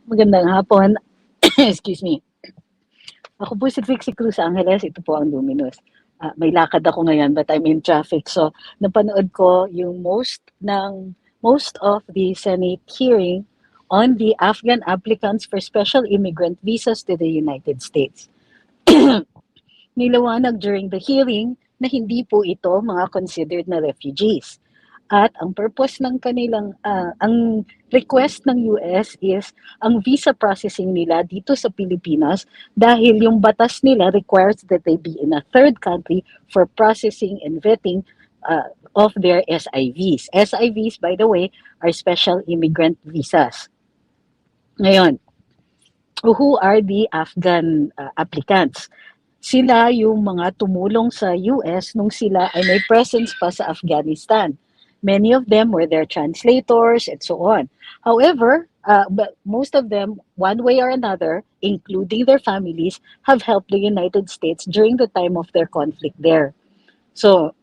Magandang hapon. Excuse me. Ako po si Trixie Cruz-Angeles. Ito po ang Luminous. May lakad ako ngayon but I'm in traffic. So, napanood ko yung most of the Senate hearing on the Afghan applicants for special immigrant visas to the United States. Niliwanag during the hearing na hindi po ito mga considered na refugees. At ang purpose ng ang request ng US is ang visa processing nila dito sa Pilipinas dahil yung batas nila requires that they be in a third country for processing and vetting of their SIVs. SIVs, by the way, are special immigrant visas. Ngayon, who are the Afghan applicants? Sila yung mga tumulong sa US nung sila ay may presence pa sa Afghanistan. Many of them were their translators and so on. However, but most of them, one way or another, including their families, have helped the United States during the time of their conflict there. So,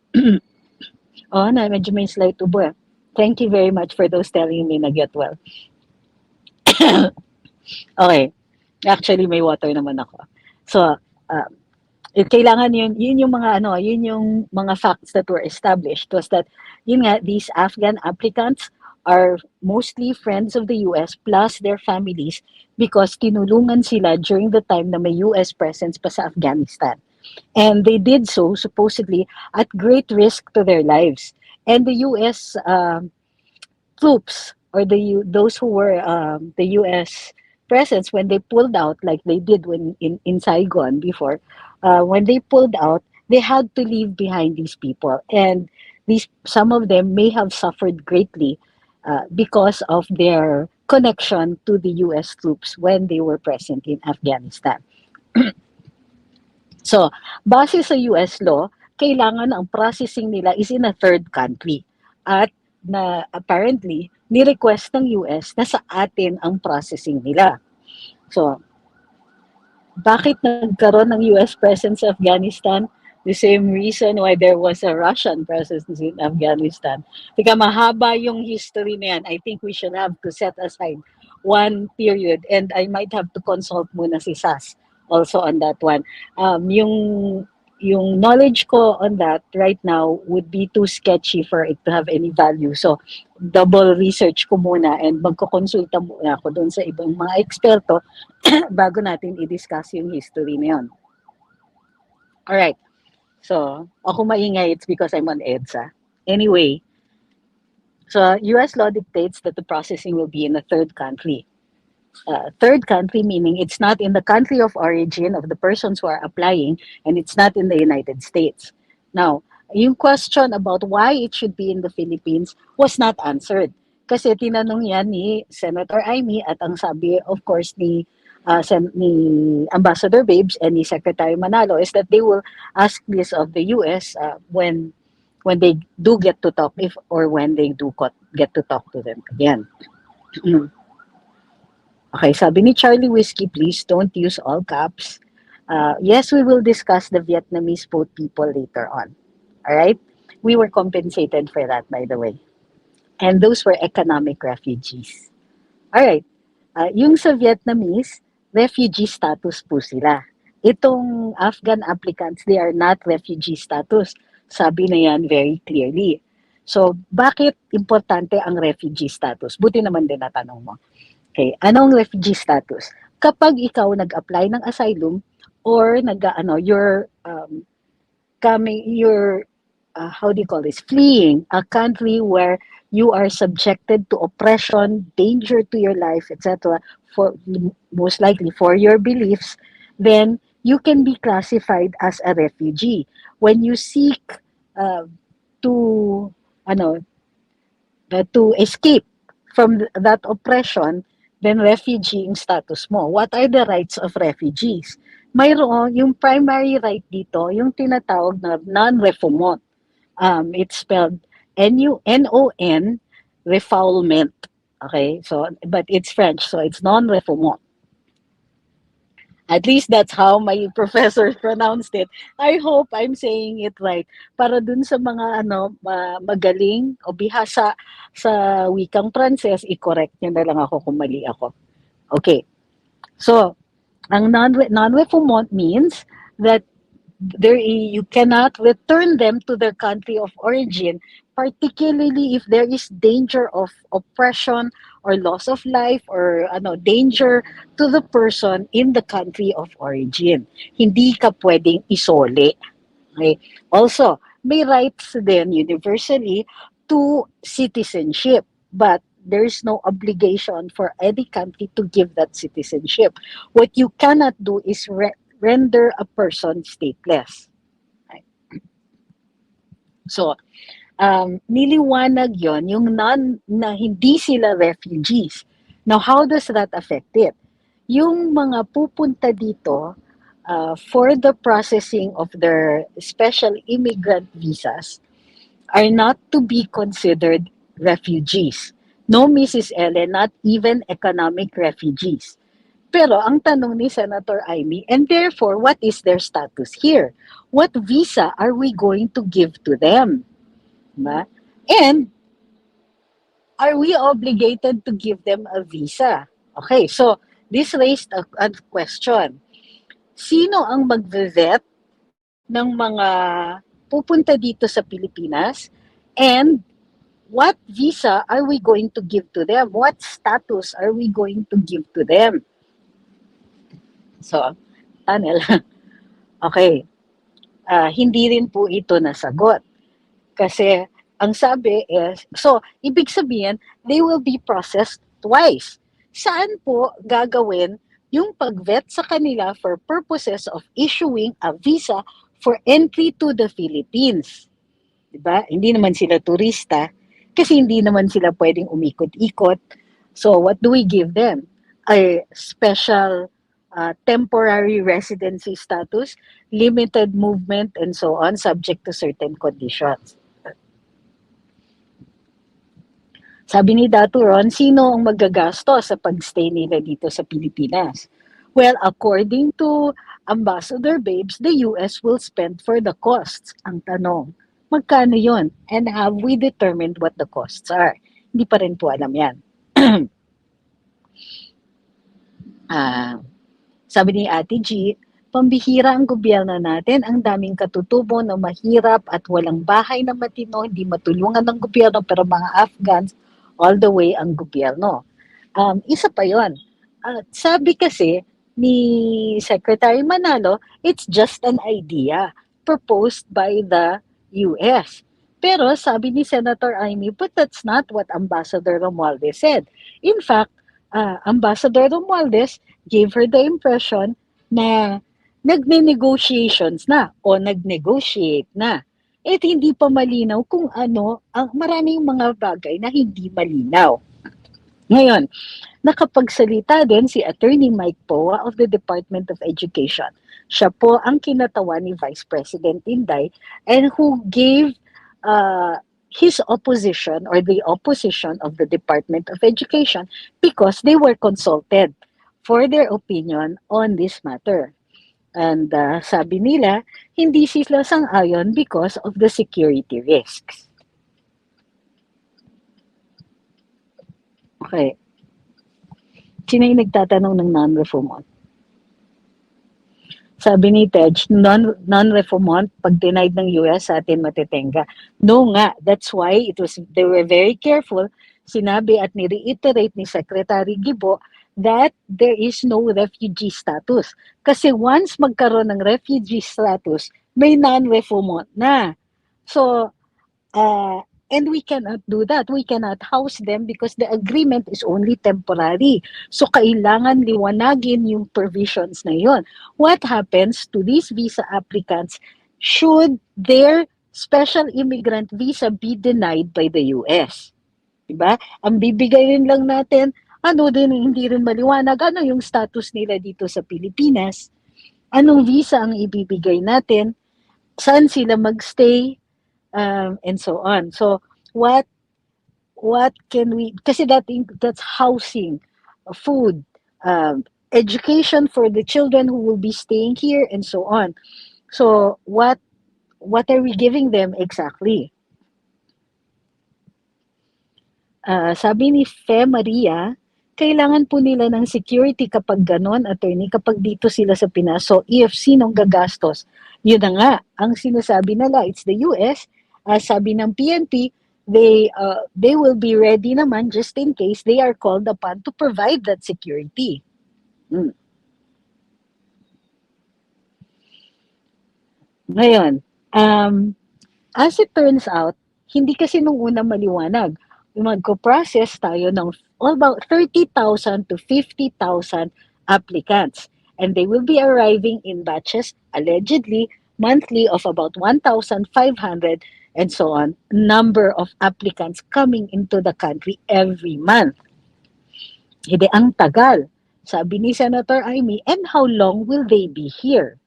medyo may slight ubo. Thank you very much for those telling me na get well. Okay. Actually, may water naman ako. So, kailangan yun yung mga facts that were established was that these Afghan applicants are mostly friends of the US plus their families because tinulungan sila during the time na may US presence pa sa Afghanistan. And they did so supposedly at great risk to their lives. And the US troops or those who were the US presence when they pulled out like they did when in Saigon before, when they pulled out, they had to leave behind these people, and some of them may have suffered greatly because of their connection to the U.S. troops when they were present in Afghanistan. So, base sa U.S. law, kailangan ang processing nila is in a third country. At na apparently, ni-request ng US na sa atin ang processing nila. So, bakit nagkaroon ng US presence sa Afghanistan? The same reason why there was a Russian presence in Afghanistan. Tika, mahaba yung history na yan. I think we should have to set aside one period, and I might have to consult muna si Sas also on that one. Yung knowledge ko on that right now would be too sketchy for it to have any value. So, double research ko muna and magkukonsulta muna ako doon sa ibang mga eksperto bago natin i-discuss yung history na yun. Alright. So, ako maingay, it's because I'm on EDSA. Anyway, so US law dictates that the processing will be in a third country. Third country meaning it's not in the country of origin of the persons who are applying, and it's not in the United States. Now, yung question about why it should be in the Philippines was not answered. Kasi tinanong yan ni Senator Amy at ang sabi, of course, ni Ambassador Babes and ni Secretary Manalo is that they will ask this of the US when they do get to talk, when they do get to talk to them again. Okay, sabi ni Charlie Whiskey, please don't use all caps. Yes, we will discuss the Vietnamese boat people later on. All right? We were compensated for that, by the way. And those were economic refugees. All right. Yung sa Vietnamese, refugee status po sila. Itong Afghan applicants, they are not refugee status. Sabi na yan very clearly. So, bakit importante ang refugee status? Buti naman din natanong mo. Okay, anong refugee status? Kapag ikaw nag-apply ng asylum or fleeing a country where you are subjected to oppression, danger to your life, etc., for most likely for your beliefs, then you can be classified as a refugee. When you seek to escape from that oppression, then refugee yung status mo. What are the rights of refugees? Mayroon, yung primary right dito, yung tinatawag na non-refoulement. It's spelled N-U-N-O-N, refoulement. Okay, so, but it's French, so it's non-refoulement. At least that's how my professor pronounced it. I hope I'm saying it right. Para dun sa mga magaling o bihasa sa wikang Pranses, i-correct niyo na lang ako kung mali ako. Okay, so ang non-refoulement means that you cannot return them to their country of origin, particularly if there is danger of oppression or loss of life or danger to the person in the country of origin. Hindi ka pwedeng isole. Okay? Also, may rights then universally to citizenship, but there is no obligation for any country to give that citizenship. What you cannot do is render a person stateless. Okay? So, niliwanag yon yung na hindi sila refugees. Now, how does that affect it? Yung mga pupunta dito for the processing of their special immigrant visas are not to be considered refugees. No, Mrs. Ellen, not even economic refugees. Pero ang tanong ni Senator Amy, and therefore, what is their status here? What visa are we going to give to them? Diba? And are we obligated to give them a visa? Okay, so this raised a question. Sino ang magve-vet ng mga pupunta dito sa Pilipinas? And what visa are we going to give to them? What status are we going to give to them? So, tunnel. Okay. Hindi rin po ito nasagot. Kasi ang sabi is, so, ibig sabihin, they will be processed twice. Saan po gagawin yung pag-vet sa kanila for purposes of issuing a visa for entry to the Philippines? Diba? Hindi naman sila turista kasi hindi naman sila pwedeng umikot-ikot. So, what do we give them? A special temporary residency status, limited movement, and so on, subject to certain conditions. Sabi ni Datu Ron, sino ang magagasto sa pagstay nila dito sa Pilipinas? Well, according to Ambassador Babes, the US will spend for the costs. Ang tanong, magkano yon? And have we determined what the costs are? Hindi pa rin po alam yan. Sabi ni Ate G, pambihira ang gobyerno natin, ang daming katutubo na mahirap at walang bahay na matino, hindi matulungan ng gobyerno, pero mga Afghans, all the way ang gobyerno. Isa pa yon. Sabi kasi ni Secretary Manalo, it's just an idea proposed by the US. Pero sabi ni Senator Amy, but that's not what Ambassador Romualdez said. In fact, Ambassador Romualdez gave her the impression na nagne-negotiations na o nag-negotiate na. At hindi pa malinaw kung ano ang maraming mga bagay na hindi malinaw. Ngayon, nakapagsalita din si Attorney Mike Poa of the Department of Education. Siya po ang kinatawan ni Vice President Inday and who gave his opposition or the opposition of the Department of Education because they were consulted for their opinion on this matter. And sabi nila, hindi sila sang-ayon because of the security risks. Okay. Sino yung nagtatanong ng non-refoulement? Sabi ni Tej, non-refoulement, pag denied ng US, sa atin matitenga. No nga, that's why they were very careful. Sinabi at ni-reiterate ni Secretary Gibo that there is no refugee status. Kasi once magkaroon ng refugee status, may non-refoulement na. So, and we cannot do that. We cannot house them because the agreement is only temporary. So, kailangan liwanagin yung provisions na yon. What happens to these visa applicants should their special immigrant visa be denied by the US? Diba? Ang bibigay rin lang natin, hindi rin maliwanag, ano yung status nila dito sa Pilipinas? Anong visa ang ibibigay natin? Saan sila magstay? And so on. So what can we, kasi that's housing, food, education for the children who will be staying here and so on. So what are we giving them exactly? Sabi ni Fe Maria, kailangan po nila ng security kapag ganon, attorney, kapag dito sila sa Pinas. So, if sinong gagastos, yun na nga, ang sinasabi nila, it's the US, sabi ng PNP, they will be ready naman just in case they are called upon to provide that security. Ngayon, as it turns out, hindi kasi nung una maliwanag. Magko-process tayo ng all about 30,000 to 50,000 applicants. And they will be arriving in batches, allegedly, monthly of about 1,500 and so on, number of applicants coming into the country every month. Hindi, ang tagal. Sabi ni Senator Amy, and how long will they be here?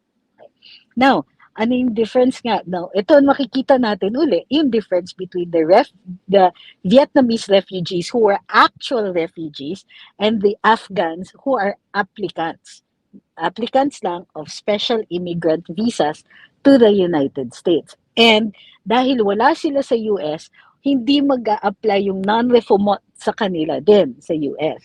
Now, ano yung difference nga? Now, ito makikita natin uli, yung difference between the Vietnamese refugees who are actual refugees and the Afghans who are applicants. Applicants lang of special immigrant visas to the United States. And dahil wala sila sa US, hindi mag-a-apply yung non-refoulement sa kanila din sa US.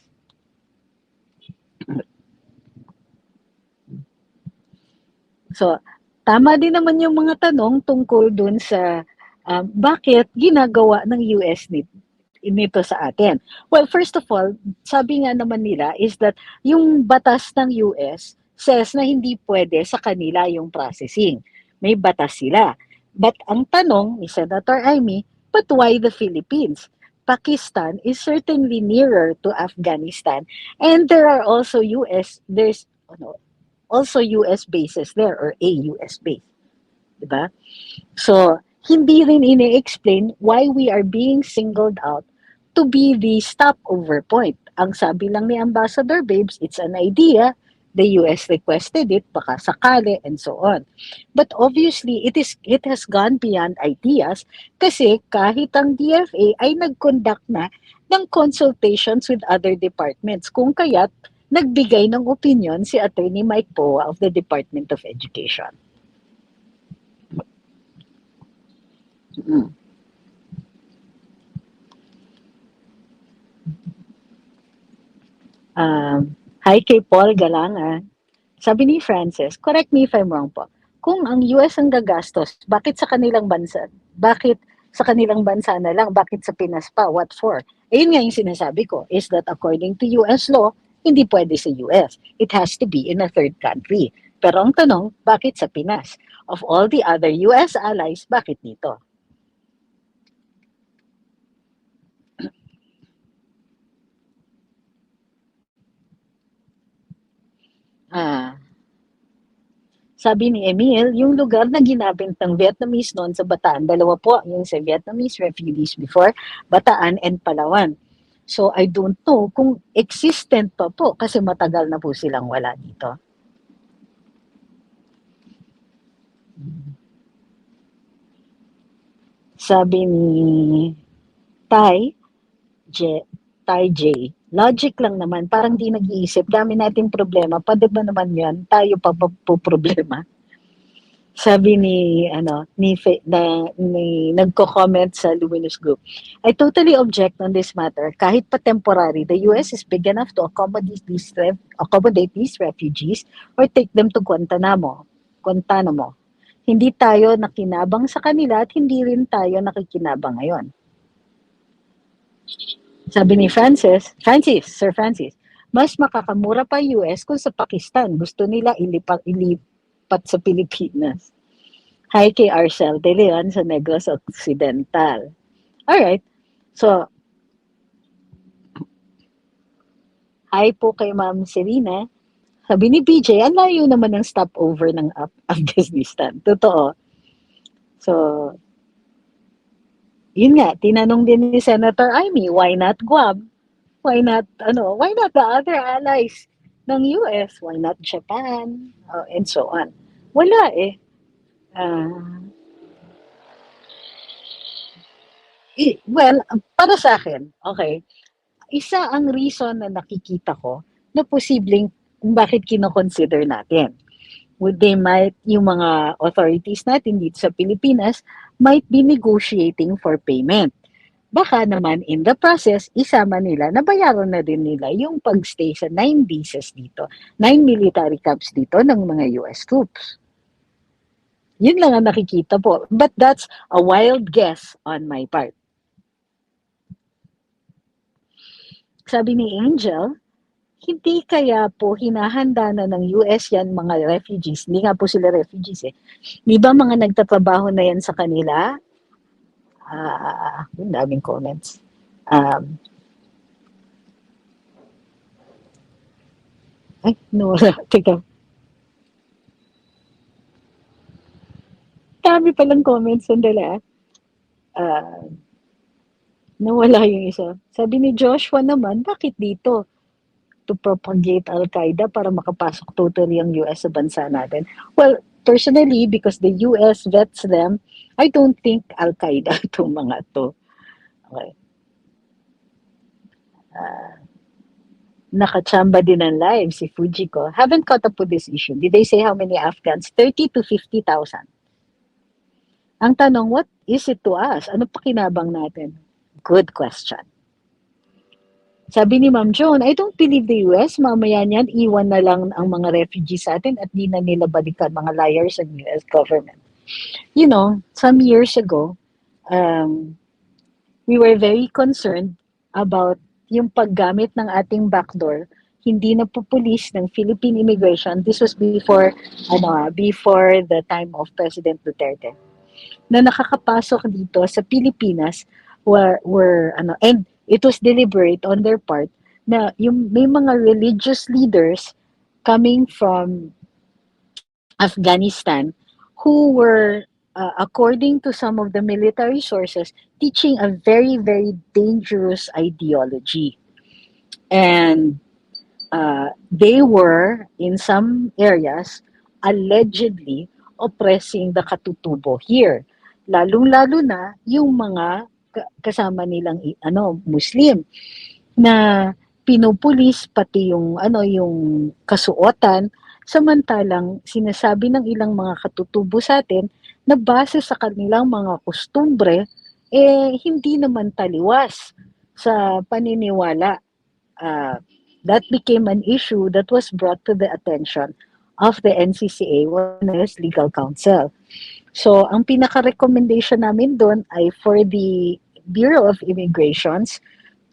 So, tama din naman yung mga tanong tungkol dun sa bakit ginagawa ng US nito sa atin. Well, first of all, sabi nga naman nila is that yung batas ng US says na hindi pwede sa kanila yung processing. May batas sila. But ang tanong ni Senator Amy, but why the Philippines? Pakistan is certainly nearer to Afghanistan, and there are also there's also US bases there or a US base. Diba? So, hindi rin ini-explain why we are being singled out to be the stopover point. Ang sabi lang ni Ambassador Babes, it's an idea. The US requested it, baka sakali, and so on. But obviously, it has gone beyond ideas kasi kahit ang DFA ay nag-conduct na ng consultations with other departments. Kung kaya't nagbigay ng opinion si Attorney Mike Poa of the Department of Education. Hi kay Paul Galanga. Sabi ni Francis, correct me if I'm wrong po, kung ang US ang gagastos, bakit sa kanilang bansa? Bakit sa kanilang bansa na lang? Bakit sa Pinas pa? What for? Ayun nga yung sinasabi ko, is that according to US law, hindi pwede sa US. It has to be in a third country. Pero ang tanong, bakit sa Pinas? Of all the other US allies, bakit dito? Sabi ni Emil, yung lugar na ginamit ng Vietnamese noon sa Bataan, dalawa po, yung sa Vietnamese refugees before, Bataan and Palawan. So, I don't know kung existent pa po kasi matagal na po silang wala dito. Sabi ni Tay J, logic lang naman, parang di nag-iisip, dami nating problema, pwede ba naman yan, tayo pa po problema. Sabi ni nagko-comment sa Luminous Group, I totally object on this matter. Kahit pa temporary, the US is big enough to accommodate these refugees or take them to Guantanamo. Hindi tayo nakinabang sa kanila at hindi rin tayo nakikinabang ngayon. Sabi ni Sir Francis, mas makakamura pa US kung sa Pakistan gusto nila ilipat sa Pilipinas. Hi kay Arcel De Leon sa Negros Occidental. Alright. So, hi po kay Ma'am Serena. Sabi ni BJ, ang layo naman ng stopover ng Afghanistan. Totoo. So, yun nga, tinanong din ni Senator Amy, why not Guam? Why not the other allies ng US? Why not Japan? And so on. Wala eh. Well, para sa akin, okay, isa ang reason na nakikita ko na posibleng bakit kino-consider natin. Yung mga authorities natin dito sa Pilipinas might be negotiating for payment. baka naman in the process, isama nila, nabayaran na din nila yung pagstay sa 9 bases dito, 9 military camps dito ng mga US troops. Yun lang ang nakikita po. But that's a wild guess on my part. Sabi ni Angel, hindi kaya po hinahanda na ng US yan mga refugees. Hindi nga po sila refugees eh. Di ba mga nagtatrabaho na yan sa kanila? Yung daming comments. No, teka. Dami palang comments, sandali nawala yung isa. Sabi ni Joshua naman, bakit dito? To propagate Al-Qaeda para makapasok totally ang US sa bansa natin. Well, personally, because the US vets them, I don't think Al-Qaeda itong mga to. Okay. Nakachamba din ang live si Fujiko. Haven't caught up with this issue. Did they say how many Afghans? 30 to 50,000. Ang tanong, what is it to us? Ano pa kinabang natin? Good question. Sabi ni Ma'am Joan, I don't believe the US, mamaya niyan, iwan na lang ang mga refugees sa atin at di na nila balikan, mga liars ng US government. You know, some years ago, we were very concerned about yung paggamit ng ating backdoor, hindi na po police ng Philippine immigration. This was before the time of President Duterte. Na nakakapasok dito sa Pilipinas and it was deliberate on their part na yung may mga religious leaders coming from Afghanistan who were according to some of the military sources teaching a very, very dangerous ideology. And they were in some areas allegedly oppressing the katutubo here. Lalong-lalo na yung mga kasama nilang Muslim na pinupulis pati yung yung kasuotan, samantalang sinasabi ng ilang mga katutubo sa atin na base sa kanilang mga kostumbre hindi naman taliwas sa paniniwala. That became an issue that was brought to the attention of the NCCA when I was legal counsel. So, ang pinaka-recommendation namin doon ay for the Bureau of Immigrations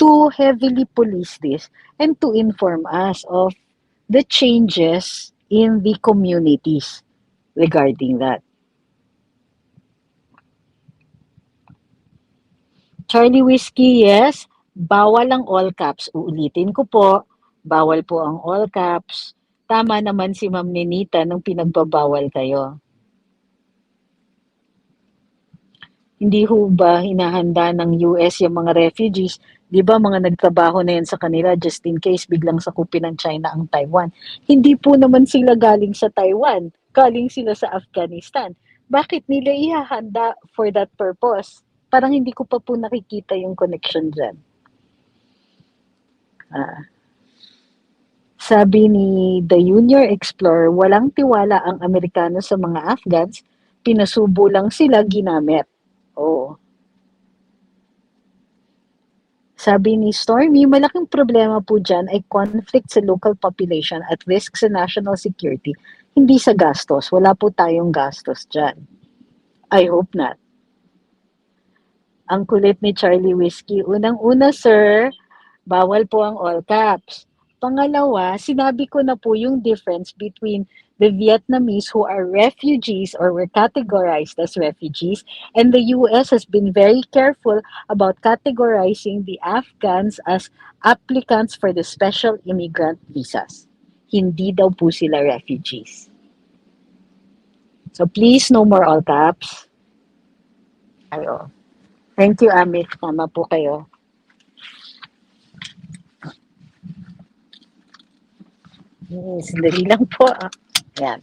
to heavily police this and to inform us of the changes in the communities regarding that. Charlie Whiskey, yes. Bawal ang all caps. Uulitin ko po, bawal po ang all caps. Tama naman si Ma'am Nenita nung pinagbabawal kayo. Hindi ho ba hinahanda ng US yung mga refugees? Di ba mga nagtrabaho na yan sa kanila just in case biglang sakupin ng China ang Taiwan? Hindi po naman sila galing sa Taiwan. Galing sila sa Afghanistan. Bakit nila ihahanda for that purpose? Parang hindi ko pa po nakikita yung connection dyan. Sabi ni The Junior Explorer, walang tiwala ang Amerikano sa mga Afghans, pinasubo lang sila ginamit. Oo. Sabi ni Stormy, malaking problema po dyan ay conflict sa local population at risk sa national security, hindi sa gastos. Wala po tayong gastos dyan. I hope not. Ang kulit ni Charlie Whiskey. Unang-una, sir, bawal po ang all caps. Pangalawa, sinabi ko na po yung difference between the Vietnamese who are refugees or were categorized as refugees, and the US has been very careful about categorizing the Afghans as applicants for the special immigrant visas. Hindi daw po sila refugees. So please, no more all caps. Ayo. Thank you, Amit. Tama po kayo. Sandali lang po. Ayan.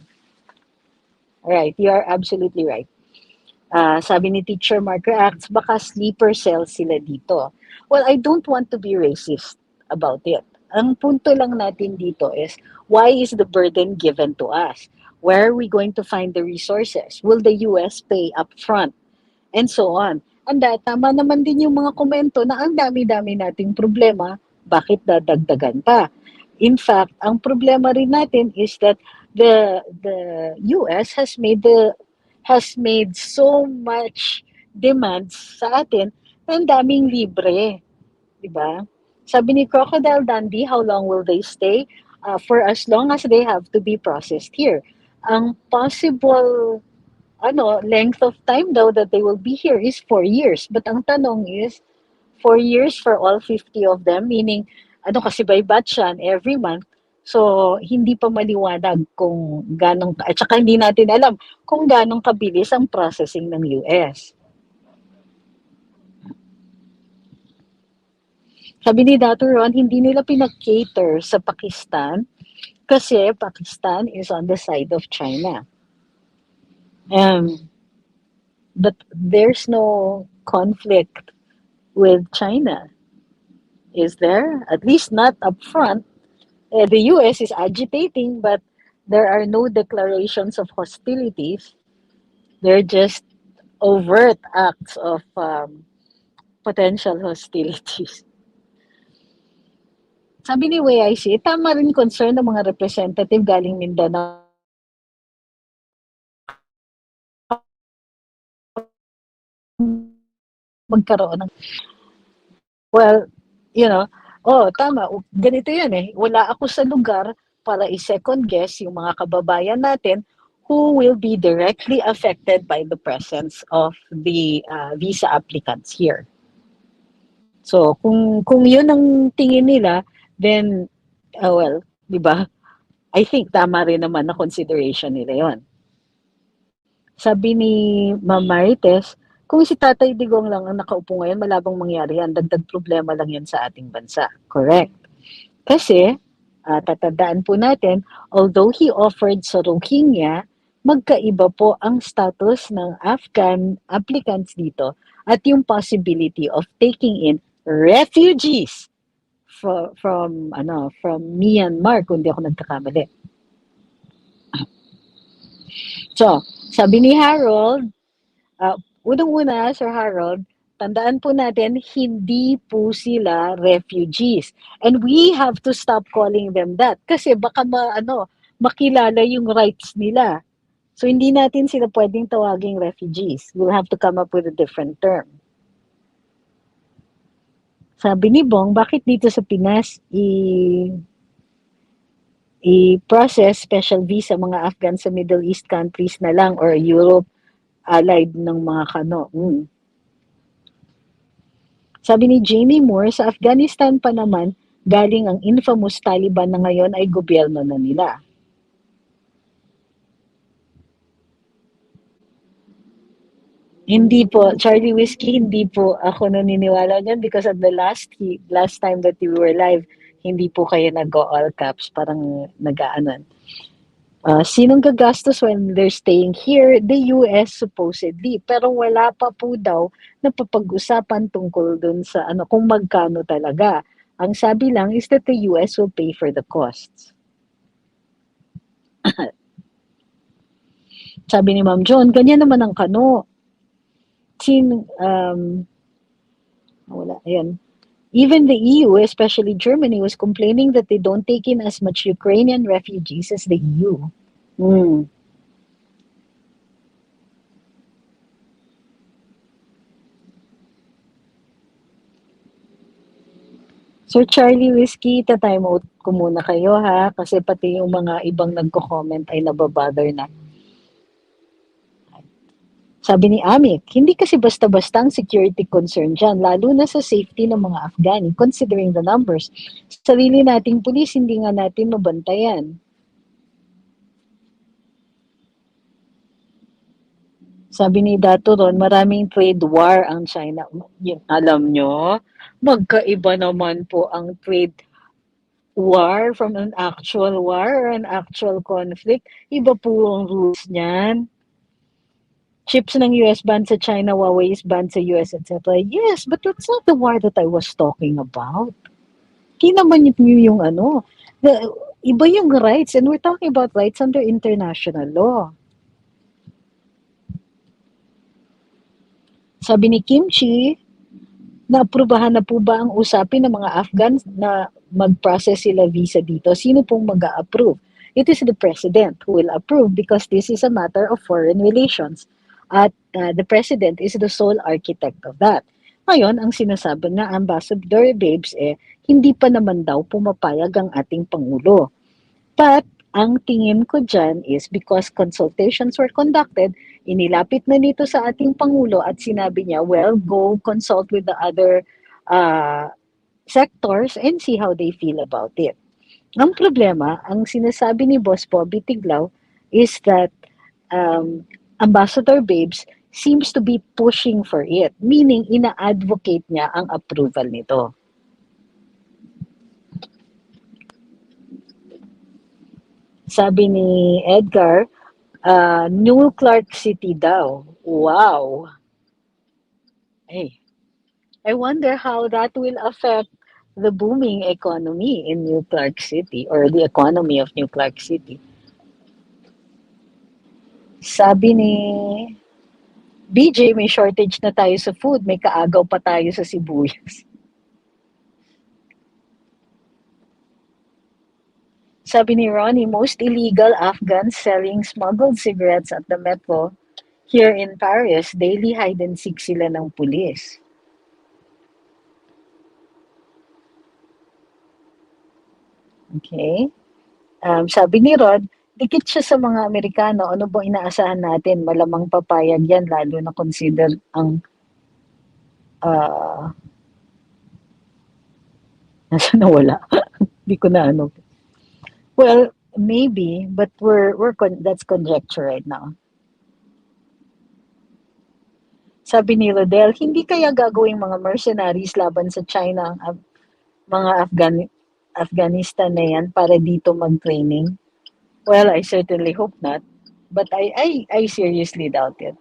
Alright, you are absolutely right. Sabi ni Teacher Mark Reacts, baka sleeper cells sila dito. Well, I don't want to be racist about it. Ang punto lang natin dito is, why is the burden given to us? Where are we going to find the resources? Will the US pay up front? And so on. tama naman din yung mga komento na ang dami-dami nating problema, bakit dadagdagan pa? In fact, ang problema rin natin is that the US has made so much demands sa atin na ang daming libre, 'di ba? Sabi ni Crocodile Dundee, how long will they stay? For as long as they have to be processed here. Ang possible length of time daw that they will be here is 4 years. But ang tanong is, 4 years for all 50 of them, meaning, kasi by batch yan, every month. So, hindi pa maliwanag kung at saka hindi natin alam kung ganong kabilis ang processing ng US. Sabi ni Dr. Ron, hindi nila pinag-cater sa Pakistan kasi Pakistan is on the side of China. But there's no conflict with China. Is there? At least not up front. The US is agitating, but there are no declarations of hostilities. They're just overt acts of potential hostilities. Sabi ni WIC, tama rin concern ng mga representative galing Mindanao magkaroon ng well, tama, ganito yan wala ako sa lugar para i-second guess yung mga kababayan natin who will be directly affected by the presence of the visa applicants here. So, kung yun ang tingin nila, then, di ba? I think tama rin naman na consideration nila yon. Sabi ni Ma'am Marites, kung si Tatay Digong lang ang nakaupo ngayon, malabang mangyari yan. Dagdag problema lang yan sa ating bansa. Correct. Kasi, tatandaan po natin, although he offered sa Rohingya, magkaiba po ang status ng Afghan applicants dito at yung possibility of taking in refugees from Myanmar, kung di ako nagkakamali. So, sabi ni Harold, unang-una, Sir Harold, tandaan po natin, hindi po sila refugees. And we have to stop calling them that. Kasi baka makilala yung rights nila. So, hindi natin sila pwedeng tawaging refugees. We'll have to come up with a different term. Sabi ni Bong, bakit dito sa Pinas i-process special visa mga Afghan sa Middle East countries na lang or Europe allied ng mga Sabi ni Jamie Moore, sa Afghanistan pa naman, galing ang infamous Taliban na ngayon ay gobyerno na nila. Hindi po, Charlie Whiskey, hindi po ako naniniwala dyan because at the last time that we were live, hindi po kayo nag-go all caps, parang nag-aanan. Sinong gagastos when they're staying here? The US supposedly. Pero wala pa po daw na papag-usapan tungkol dun sa kung magkano talaga. Ang sabi lang is that the US will pay for the costs. Sabi ni Ma'am John, ganyan naman ang kano. Even the EU, especially Germany, was complaining that they don't take in as much Ukrainian refugees as the EU. Sir Charlie Whiskey, ta-time out ko muna kayo ha, kasi pati yung mga ibang nagko-comment ay nababother na. Sabi ni Amik, hindi kasi basta-basta ang security concern dyan, lalo na sa safety ng mga Afghani, considering the numbers. Sarili nating pulis, hindi nga natin mabantayan. Sabi ni Dato Ron, maraming trade war ang China. Alam nyo, magkaiba naman po ang trade war from an actual war or an actual conflict. Iba po ang rules niyan. Chips ng US banned sa China, Huawei is banned sa US, etc. Yes, but that's not the war that I was talking about. Hindi naman yung iba yung rights, and we're talking about rights under international law. Sabi ni Kimchi, naaprubahan na po ba ang usapin ng mga Afghans na mag-process sila visa dito? Sino pong mag-a-approve? It is the president who will approve because this is a matter of foreign relations. At the president is the sole architect of that. Ngayon, ang sinasabi nga Ambassador Babes, hindi pa naman daw pumapayag ang ating Pangulo. But ang tingin ko dyan is because consultations were conducted, inilapit na nito sa ating Pangulo at sinabi niya, well, go consult with the other uh, sectors and see how they feel about it. Ang problema, ang sinasabi ni Boss Bobby Tiglao is that um, Ambassador Babes seems to be pushing for it, meaning ina-advocate niya ang approval nito. Sabi ni Edgar, New Clark City daw. Wow. Hey, I wonder how that will affect the booming economy in New Clark City or the economy of New Clark City. Sabi ni BJ, may shortage na tayo sa food. May kaagaw pa tayo sa sibuyas. Sabi ni Ronnie, most illegal Afghans selling smuggled cigarettes at the metro here in Paris. Daily hide and seek sila ng pulis. Okay. Sabi ni Rod, dikit siya sa mga Amerikano. Ano bang inaasahan natin? Malamang papayag yan, lalo na consider ang uh, nasa nawala. Hindi ko na ano. Well, maybe, but that's conjecture right now. Sabi ni Rodel, hindi kaya gagawing mga mercenaries laban sa China ang mga Afghanistan na yan para dito mag-training? Well, I certainly hope not. But I seriously doubt it.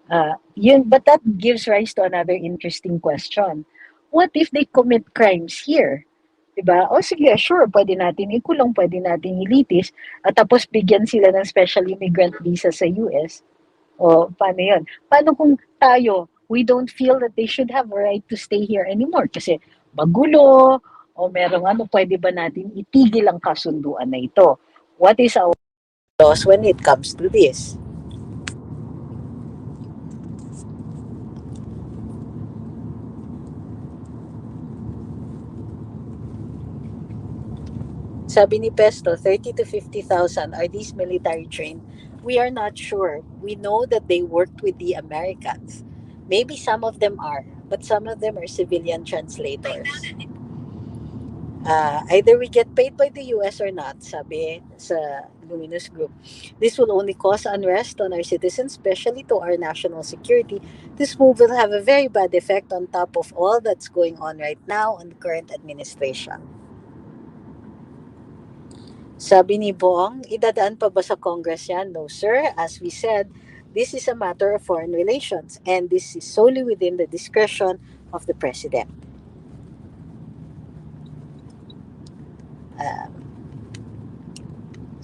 But that gives rise to another interesting question. What if they commit crimes here? Diba? O sige, sure, pwede natin ikulong, pwede natin ilitis, at tapos bigyan sila ng special immigrant visa sa US. O paano yun? Paano kung tayo, we don't feel that they should have a right to stay here anymore? Kasi magulo, o merong ano, pwede ba natin itigil ang kasunduan na ito? What is our loss when it comes to this? Sabi ni Pesto, 30 to 50,000 are these military trained? We are not sure. We know that they worked with the Americans. Maybe some of them are, but some of them are civilian translators. Either we get paid by the US or not, sabi sa Luminous Group. This will only cause unrest on our citizens, especially to our national security. This move will have a very bad effect on top of all that's going on right now on the current administration. Sabi ni Bong, idadaan pa ba sa Congress yan? No, sir. As we said, this is a matter of foreign relations and this is solely within the discretion of the President.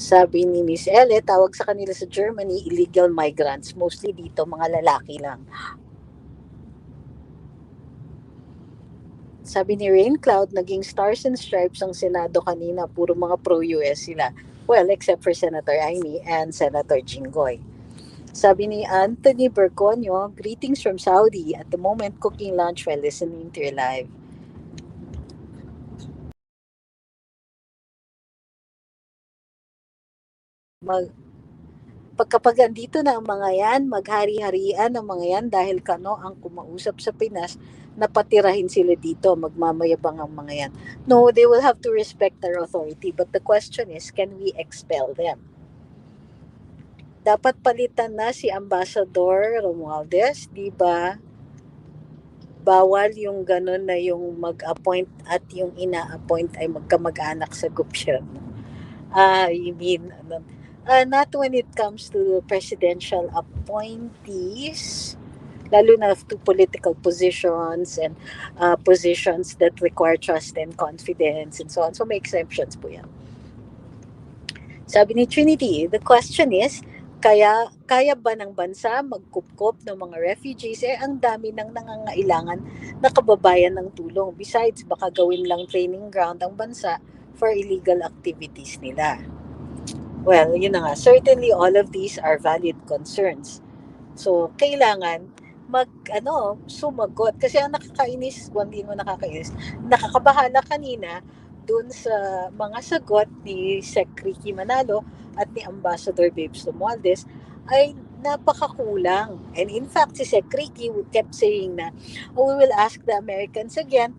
Sabi ni Miss Elle, tawag sa kanila sa Germany, illegal migrants. Mostly dito, mga lalaki lang. Sabi ni Rain Cloud, naging Stars and Stripes ang Senado kanina. Puro mga pro-US sila. Well, except for Senator Amy and Senator Jinggoy. Sabi ni Anthony Berconio, greetings from Saudi. At the moment, cooking lunch while listening to your live. Pagkapag andito na ang mga yan, maghari-harian ang mga yan dahil kano ang kumausap sa Pinas na patirahin sila dito, magmamayabang ang mga yan. No, they will have to respect their authority. But the question is, can we expel them? Dapat palitan na si Ambassador Romualdez, di ba? Bawal yung ganun na yung mag-appoint at yung ina-appoint ay magkamag-anak sa gobyerno. You mean, not when it comes to presidential appointees, lalo na to political positions and positions that require trust and confidence and so on. So may exemptions po yan. Sabi ni Trinity, the question is, Kaya ba ng bansa magkupkop ng mga refugees? Ang dami nang nangangailangan na kababayan ng tulong. Besides, baka gawin lang training ground ang bansa for illegal activities nila. Well, yun na nga. Certainly, all of these are valid concerns. So, kailangan sumagot. Kasi ang nakakainis, kung hindi mo nakakainis, nakakabahala kanina dun sa mga sagot ni Sec. Ricky Manalo at ni Ambassador Babes Romualdez ay napakakulang. And in fact, si Sec. Ricky kept saying na, oh, we will ask the Americans again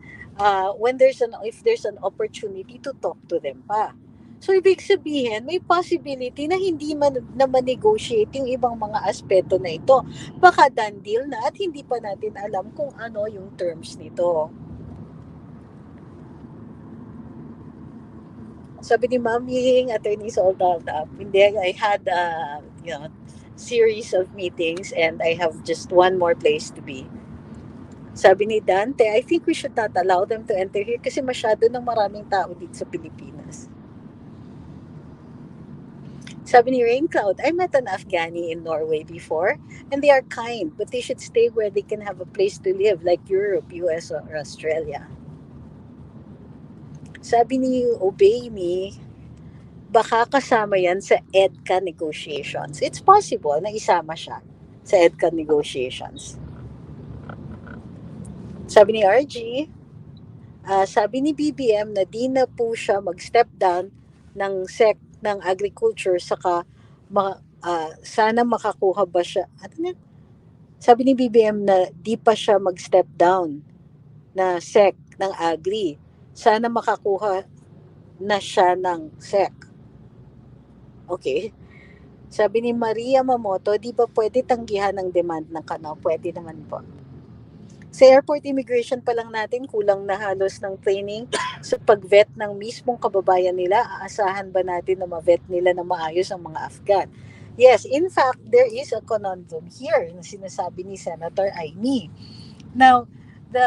if there's an opportunity to talk to them pa. So, ibig sabihin, may possibility na hindi man na ma-negotiate yung ibang mga aspeto na ito. Baka done deal na at hindi pa natin alam kung ano yung terms nito. Sabi ni Maraming, attorney all dolled up. Hindi, I had series of meetings and I have just one more place to be. Sabi ni Dante, I think we should not allow them to enter here kasi masyado ng maraming tao dito sa Pilipinas. Sabi ni Rain Cloud, I met an Afghani in Norway before, and they are kind, but they should stay where they can have a place to live, like Europe, US, or Australia. Sabi ni Obey Me, baka kasama yan sa EDCA negotiations. It's possible na isama siya sa EDCA negotiations. Sabi ni RG, sabi ni BBM na di na po siya mag-step down ng ng agriculture saka sana makakuha ba siya sabi ni BBM na di pa siya mag-step down na ng agri, sana makakuha na siya ng okay. Sabi ni Maria Mamoto, di ba pwede tanggihan ang demand ng pwede naman po. Sa airport immigration pa lang natin, kulang na halos ng training sa pag-vet ng mismong kababayan nila. Aasahan ba natin na ma-vet nila na maayos ang mga Afghan? Yes, in fact, there is a conundrum here na sinasabi ni Senator Aimee. Now, the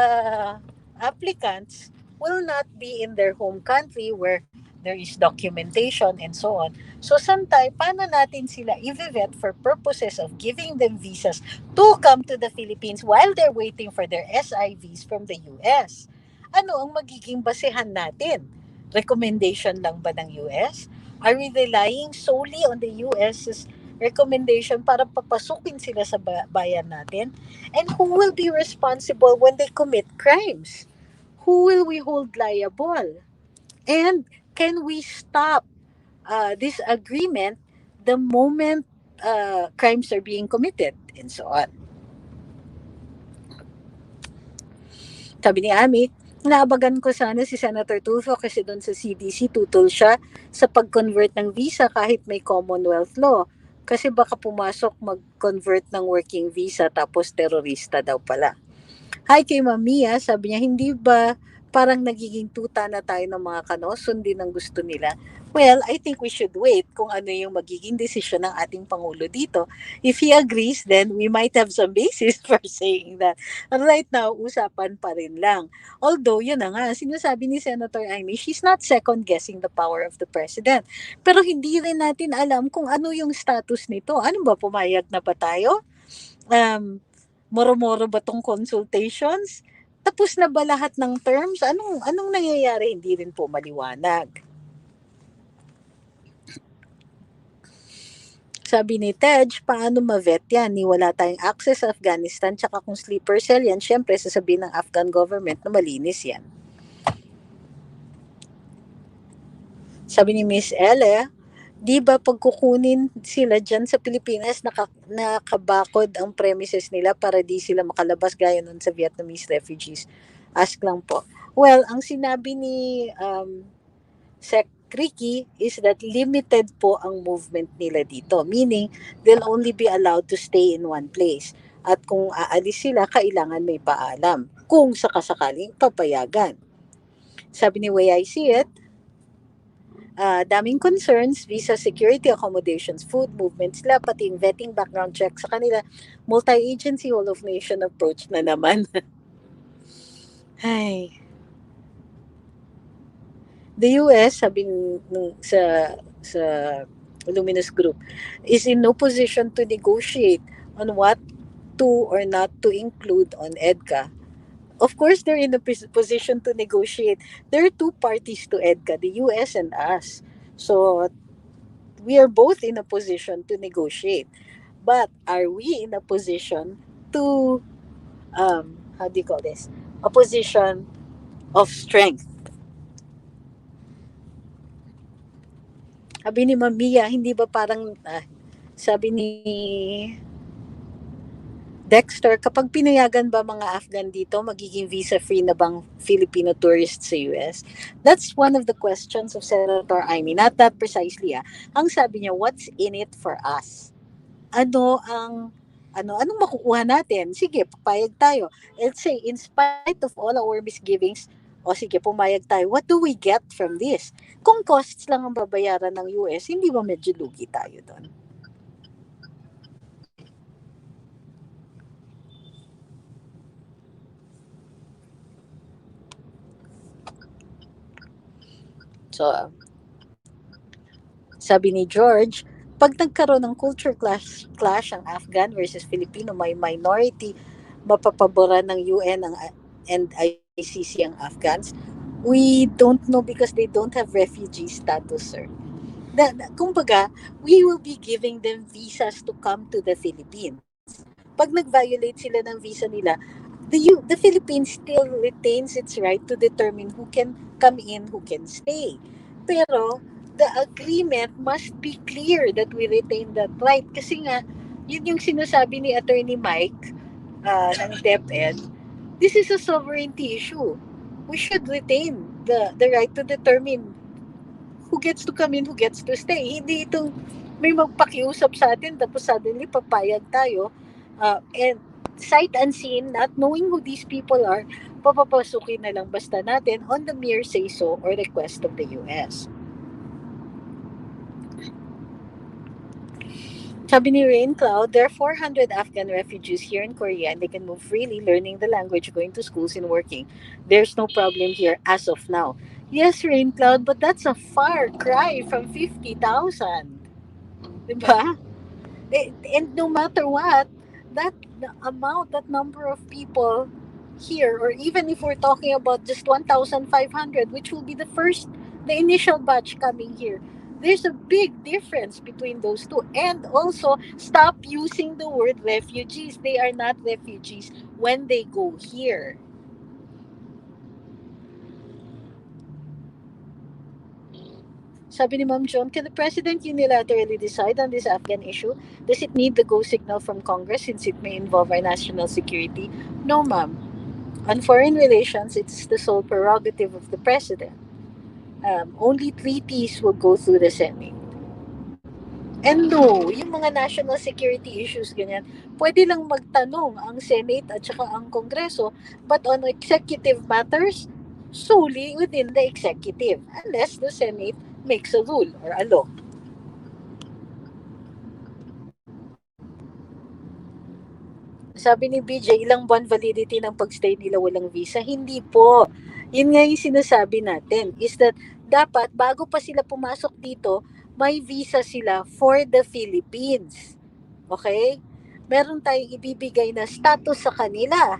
applicants will not be in their home country where there is documentation and so on. So, paano natin sila i-vet for purposes of giving them visas to come to the Philippines while they're waiting for their SIVs from the US? Ano ang magiging basehan natin? Recommendation lang ba ng US? Are we relying solely on the US's recommendation para papasukin sila sa bayan natin? And who will be responsible when they commit crimes? Who will we hold liable? And can we stop this agreement the moment crimes are being committed and so on? Sabi ni Ami, naabagan ko sana si Senator Tulfo kasi doon sa CDC tutol siya sa pag-convert ng visa kahit may Commonwealth law. Kasi baka pumasok mag-convert ng working visa tapos terorista daw pala. Hi kay Mamiya, sabi niya, hindi ba parang nagiging tuta na tayo ng mga sundin ang gusto nila? Well, I think we should wait kung ano yung magiging desisyon ng ating Pangulo dito. If he agrees, then we might have some basis for saying that. And right now, usapan pa rin lang. Although, yun na nga, sinasabi ni Senator Amy, she's not second-guessing the power of the President. Pero hindi rin natin alam kung ano yung status nito. Ano ba, pumayag na ba tayo? Moro-moro ba tong consultations? Tapos na ba lahat ng terms? Anong nangyayari? Hindi rin po maliwanag. Sabi ni Tej, paano ma-vet yan? Wala tayong access sa Afghanistan, tsaka kung sleeper cell yan, syempre sasabihin ng Afghan government na malinis yan. Sabi ni Miss Elle, di ba pagkukunin sila dyan sa Pilipinas, nakabakod ang premises nila para di sila makalabas gaya nun sa Vietnamese refugees? Ask lang po. Well, ang sinabi ni Sec. Ricky is that limited po ang movement nila dito. Meaning, they'll only be allowed to stay in one place. At kung aalis sila, kailangan may paalam. Kung sakasakaling papayagan. Sabi ni Way I See It, daming concerns, visa security, accommodations, food, movements sila, pati yung vetting, background check sa kanila, multi-agency, whole of nation approach na naman. Ay. The US, sabi sa Luminous Group, is in no position to negotiate on what to or not to include on EDCA. Of course, they're in a position to negotiate. There are two parties to EDCA, the US and us. So we are both in a position to negotiate. But are we in a position to, how do you call this? A position of strength. Sabi ni Mamiya, hindi ba parang, sabi ni Dexter, kapag pinayagan ba mga Afghan dito, magiging visa-free na bang Filipino tourists sa US? That's one of the questions of Senator Amy. Not that precisely. Ang sabi niya, what's in it for us? Ano ang anong makukuha natin? Sige, papayag tayo. Let's say, in spite of all our misgivings, o sige, pumayag tayo. What do we get from this? Kung costs lang ang babayaran ng US, hindi ba medyo lugi tayo doon? So, sabi ni George, pag nagkaroon ng culture clash ang Afghan versus Filipino, may minority, mapapaboran ng UN and ICC ang Afghans. We don't know because they don't have refugee status, sir. Kumbaga, we will be giving them visas to come to the Philippines. Pag nag-violate sila ng visa nila, the Philippines still retains its right to determine who can come in, who can stay. Pero the agreement must be clear that we retain that right. Kasi nga, yun yung sinasabi ni Attorney Mike ng DepEd. This is a sovereignty issue. We should retain the right to determine who gets to come in, who gets to stay. Hindi itong may magpakiusap sa atin tapos suddenly papayag tayo and sight unseen, not knowing who these people are, papapasukin na lang basta natin on the mere say-so or request of the US. Sabi ni Rain Cloud, there are 400 Afghan refugees here in Korea and they can move freely, learning the language, going to schools and working. There's no problem here as of now. Yes, Rain Cloud, but that's a far cry from 50,000. Diba? And no matter what, that amount, that number of people here, or even if we're talking about just 1,500, which will be the initial batch coming here, there's a big difference between those two. And also, stop using the word refugees. They are not refugees when they go here. Sabi ni Ma'am Joan, can the President unilaterally decide on this Afghan issue? Does it need the go signal from Congress since it may involve our national security? No, ma'am. On foreign relations, it's the sole prerogative of the President. Only treaties will go through the Senate. And no, yung mga national security issues, ganyan, pwede lang magtanong ang Senate at saka ang Kongreso, but on executive matters, solely within the executive, unless the Senate makes a rule or a law. Sabi ni BJ, ilang buwan validity ng pagstay nila walang visa? Hindi po. Yun nga yung sinasabi natin, is that dapat bago pa sila pumasok dito, may visa sila for the Philippines. Okay? Meron tayong ibibigay na status sa kanila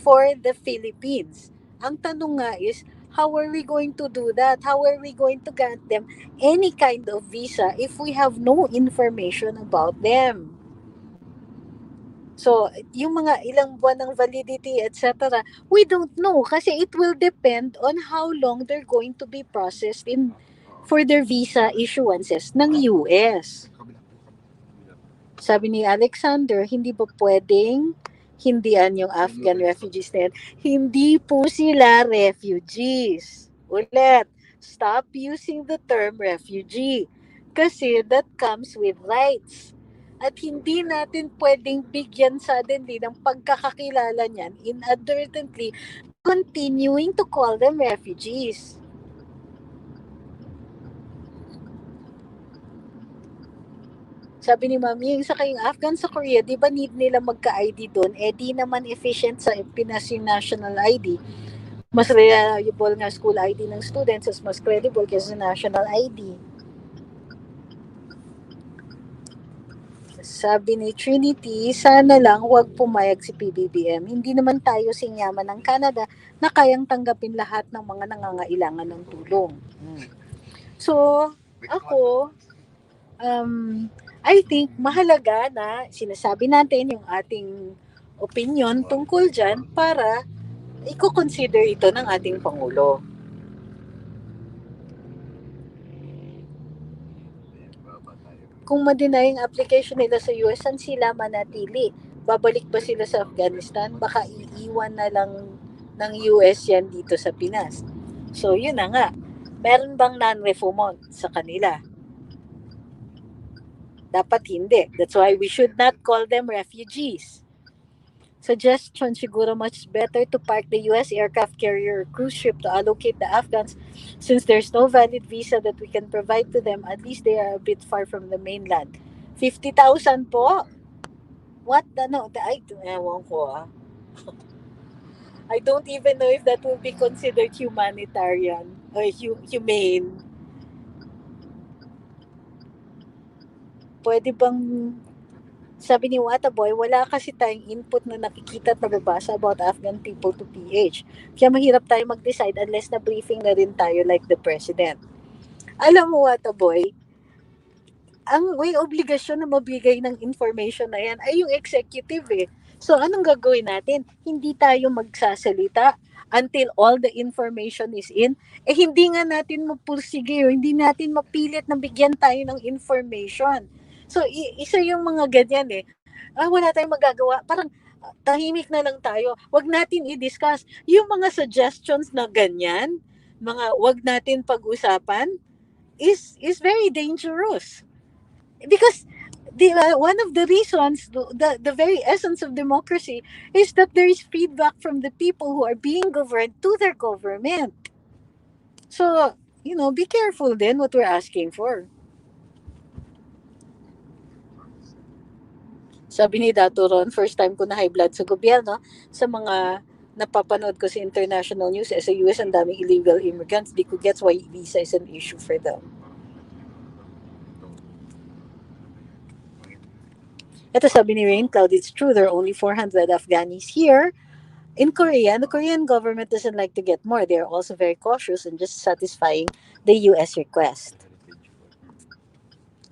for the Philippines. Ang tanong nga is, how are we going to do that? How are we going to grant them any kind of visa if we have no information about them? So, yung mga ilang buwan ng validity, etc., we don't know kasi it will depend on how long they're going to be processed for their visa issuances ng US. Sabi ni Alexander, hindi ba pwedeng hindian yung Afghan refugees na yan? Hindi po sila refugees. Ulit, stop using the term refugee kasi that comes with rights. At hindi natin pwedeng bigyan suddenly ng pagkakakilala niyan inadvertently continuing to call them refugees. Sabi ni Mami, yung sa kayong Afghan sa Korea, di ba need nila magka-ID doon? Eh di naman efficient sa Pinas yung national ID. Mas reliable nga school ID ng students, mas credible kaysa national ID. Sabi ni Trinity, sana lang huwag pumayag si PBBM. Hindi naman tayo sinyaman ng Canada na kayang tanggapin lahat ng mga nangangailangan ng tulong. So, ako, I think mahalaga na sinasabi natin yung ating opinion tungkol dyan para i-consider ito ng ating Pangulo. Kung ma-deny ang application nila sa US, saan sila manatili? Babalik ba sila sa Afghanistan? Baka iiwan na lang ng US yan dito sa Pinas. So, yun na nga. Meron bang non-refoulement sa kanila? Dapat hindi. That's why we should not call them refugees. Suggestion siguro much better to park the US aircraft carrier or cruise ship to allocate the Afghans since there's no valid visa that we can provide to them. At least they are a bit far from the mainland. 50,000 po? What? Ano? Ewan ko ah. I don't even know if that will be considered humanitarian or humane. Pwede bang, sabi ni Wataboy, wala kasi tayong input na nakikita at nababasa about Afghan people to PH. Kaya mahirap tayo mag-decide unless na briefing na rin tayo like the President. Alam mo, Wataboy, ang may obligasyon na mabigay ng information na yan ay yung executive eh. So anong gagawin natin? Hindi tayo magsasalita until all the information is in. Eh hindi nga natin mapursige, hindi natin mapilit na bigyan tayo ng information. So isa yung mga ganyan eh. Wala tayong magagawa. Parang tahimik na lang tayo. Wag natin i-discuss. Yung mga suggestions na ganyan, mga wag natin pag-usapan, is very dangerous. Because one of the reasons, the very essence of democracy is that there is feedback from the people who are being governed to their government. So, be careful then what we're asking for. Sabi ni Dato Ron, first time ko na high blood sa gobyerno, sa mga napapanood ko sa international news, sa US ang daming illegal immigrants, di ko gets why visa is an issue for them. Ito sabi ni Rain Cloud, it's true there are only 400 Afghanis here. In Korea, the Korean government doesn't like to get more. They are also very cautious and just satisfying the US request.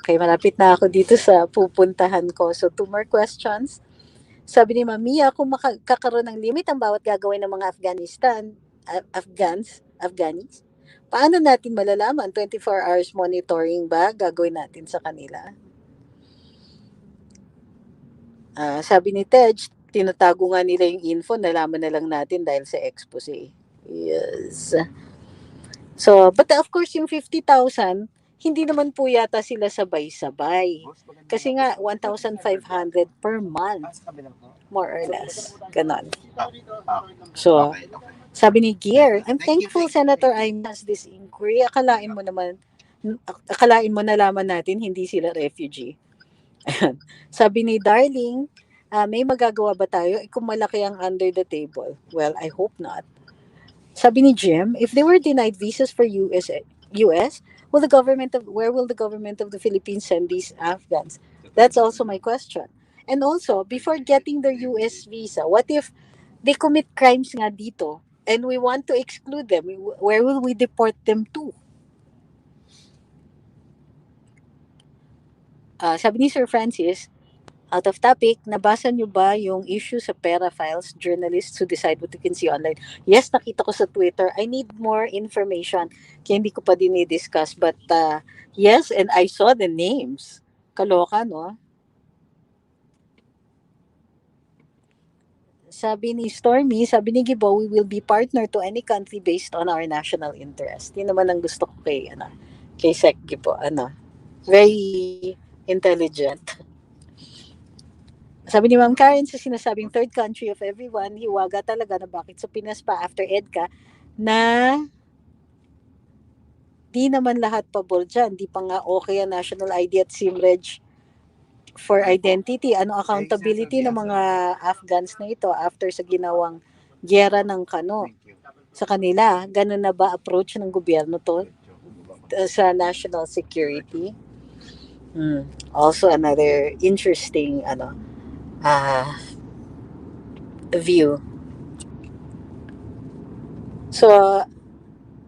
Okay, malapit na ako dito sa pupuntahan ko. So, 2 more questions. Sabi ni Mamiya, kung makakaroon ng limit ang bawat gagawin ng mga Afghanis, paano natin malalaman? 24 hours monitoring ba gagawin natin sa kanila? Sabi ni Tej, tinatago nga nila yung info, nalaman na lang natin dahil sa expose. Yes. So, but of course, yung 50,000, hindi naman po yata sila sabay-sabay. Kasi nga, 1,500 per month. More or less. Ganon. So, sabi ni Gear, I'm thankful Senator Amy has this inquiry. Akalain mo nalaman natin, hindi sila refugee. Sabi ni Darling, may magagawa ba tayo kung malaki ang under the table? Well, I hope not. Sabi ni Jim, if they were denied visas for US, where will the government of the Philippines send these Afghans? That's also my question. And also, before getting their US visa, what if they commit crimes nga dito and we want to exclude them? Where will we deport them to? Sabi ni Sir Francis, out of topic, nabasa niyo ba yung issue sa pera files, journalists who decide what you can see online? Yes, nakita ko sa Twitter. I need more information. Kaya hindi ko pa din i-discuss. But yes, and I saw the names. Kaloka, no? Sabi ni Stormy, sabi ni Gibo, we will be partner to any country based on our national interest. Yun naman ang gusto ko kay Sec Gibo. Very intelligent. Sabi ni Ma'am Karen, sa sinasabing third country of everyone, hiwaga talaga na bakit sa Pinas pa after EDCA na di naman lahat pabor dyan. Di pa nga okay ang national ID at SIM-Reg for identity. Ano accountability ng mga Afghans na ito after sa ginawang gyera ng Kano sa kanila? Ganun na ba approach ng gobyerno to sa national security? Also another interesting uh, view. So,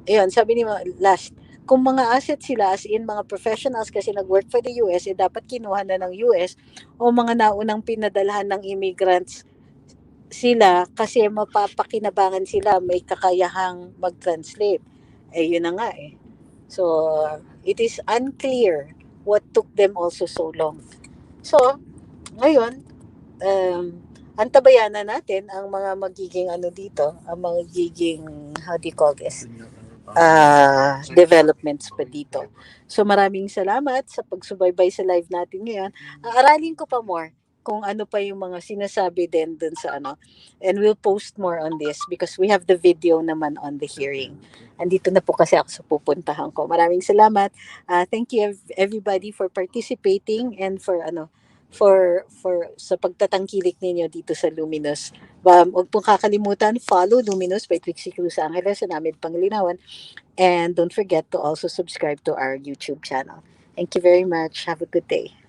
ayun, sabi ni last, kung mga assets sila as in mga professionals kasi nag-work for the US, dapat kinuha na ng US o mga naunang pinadalhan ng immigrants sila kasi mapapakinabangan sila, may kakayahang mag-translate. Yun na nga eh. So, it is unclear what took them also so long. So, ngayon, antabayan na natin ang mga magiging dito, ang magiging, how do you call this, developments pa dito. So maraming salamat sa pagsubaybay sa live natin ngayon. Aaralin ko pa more kung ano pa yung mga sinasabi din dun sa and we'll post more on this because we have the video naman on the hearing. Andito na po kasi ako sa pupuntahan ko. Maraming salamat. Thank you everybody for participating and for sa pagtatangkilik ninyo dito sa Luminous. Huwag pong kakalimutan, follow Luminous by Trixie Cruz-Angeles sa namin Panglinawan. And don't forget to also subscribe to our YouTube channel. Thank you very much. Have a good day.